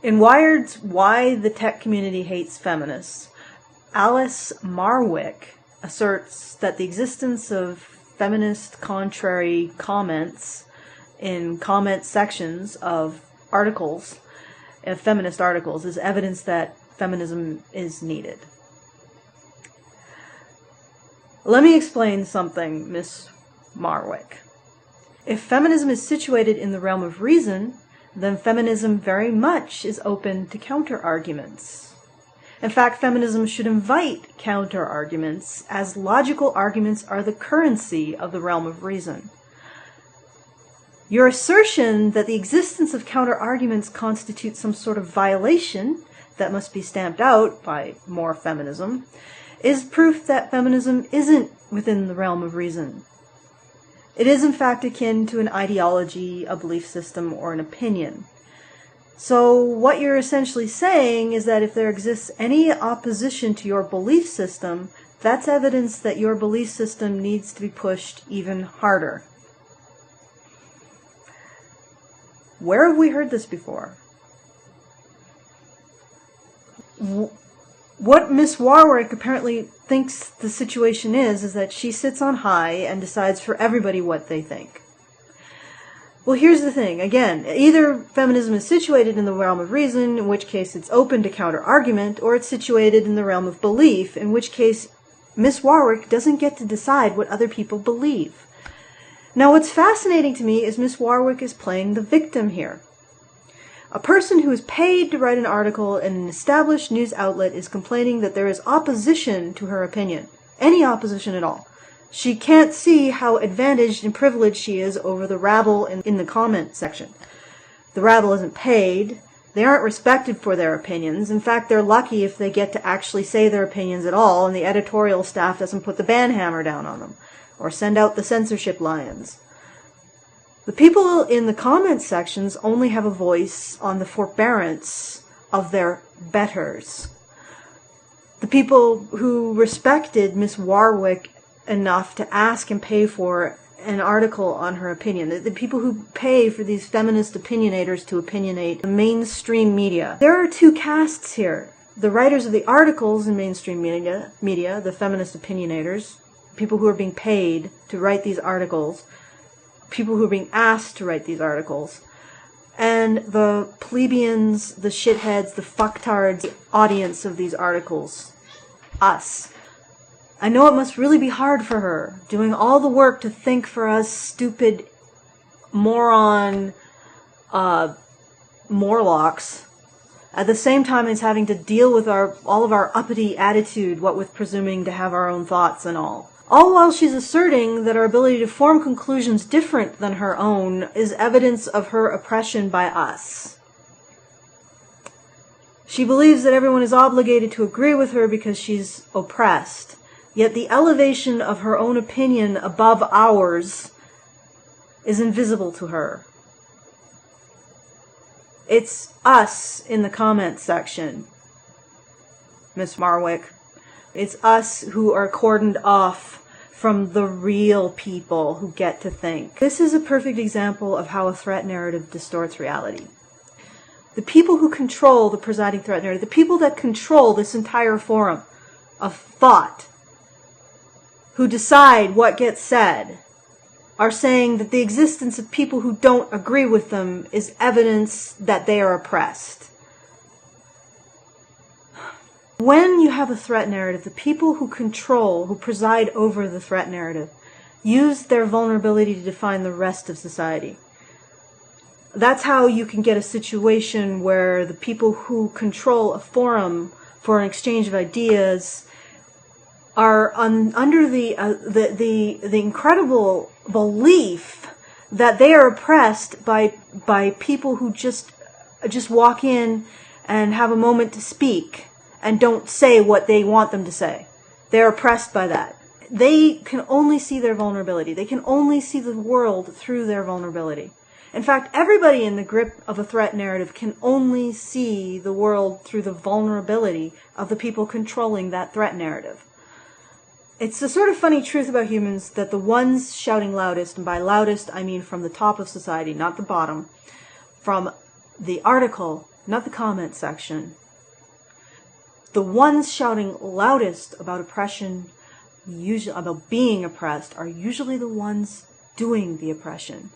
In Wired's Why the Tech Community Hates Feminists, Alice Marwick asserts that the existence of feminist contrary comments in comment sections of articles, of feminist articles, is evidence that feminism is needed. Let me explain something, Miss Marwick. If feminism is situated in the realm of reason, then feminism very much is open to counter-arguments. In fact, feminism should invite counter-arguments, as logical arguments are the currency of the realm of reason. Your assertion that the existence of counter-arguments constitutes some sort of violation that must be stamped out by more feminism is proof that feminism isn't within the realm of reason. It is in fact akin to an ideology, a belief system, or an opinion. So what you're essentially saying is that if there exists any opposition to your belief system, that's evidence that your belief system needs to be pushed even harder. Where have we heard this before? What Miss Warwick apparently thinks the situation is that she sits on high and decides for everybody what they think. Well, here's the thing. Again, either feminism is situated in the realm of reason, in which case it's open to counter-argument, or it's situated in the realm of belief, in which case Miss Warwick doesn't get to decide what other people believe. Now, what's fascinating to me is Miss Warwick is playing the victim here. A person who is paid to write an article in an established news outlet is complaining that there is opposition to her opinion. Any opposition at all. She can't see how advantaged and privileged she is over the rabble in the comment section. The rabble isn't paid. They aren't respected for their opinions. In fact, they're lucky if they get to actually say their opinions at all, and the editorial staff doesn't put the banhammer down on them or send out the censorship lions. The people in the comment sections only have a voice on the forbearance of their betters. The people who respected Miss Warwick enough to ask and pay for an article on her opinion, the people who pay for these feminist opinionators to opinionate the mainstream media. There are two castes here. The writers of the articles in mainstream media, the feminist opinionators, people who are being paid to write these articles, people who are being asked to write these articles, and the plebeians, the shitheads, the fucktards audience of these articles. Us. I know it must really be hard for her, doing all the work to think for us stupid moron Morlocks, at the same time as having to deal with all of our uppity attitude, what with presuming to have our own thoughts and all. All while she's asserting that our ability to form conclusions different than her own is evidence of her oppression by us. She believes that everyone is obligated to agree with her because she's oppressed, yet the elevation of her own opinion above ours is invisible to her. It's us in the comment section, Miss Marwick. It's us who are cordoned off from the real people who get to think. This is a perfect example of how a threat narrative distorts reality. The people who control the presiding threat narrative, the people that control this entire forum of thought, who decide what gets said, are saying that the existence of people who don't agree with them is evidence that they are oppressed. When you have a threat narrative, the people who control, who preside over the threat narrative, use their vulnerability to define the rest of society. That's how you can get a situation where the people who control a forum for an exchange of ideas are under the incredible belief that they are oppressed by people who just walk in and have a moment to speak and don't say what they want them to say. They're oppressed by that. They can only see their vulnerability. They can only see the world through their vulnerability. In fact, everybody in the grip of a threat narrative can only see the world through the vulnerability of the people controlling that threat narrative. It's the sort of funny truth about humans that the ones shouting loudest, and by loudest I mean from the top of society, not the bottom, from the article, not the comment section. The ones shouting loudest about oppression, usually about being oppressed, are usually the ones doing the oppression.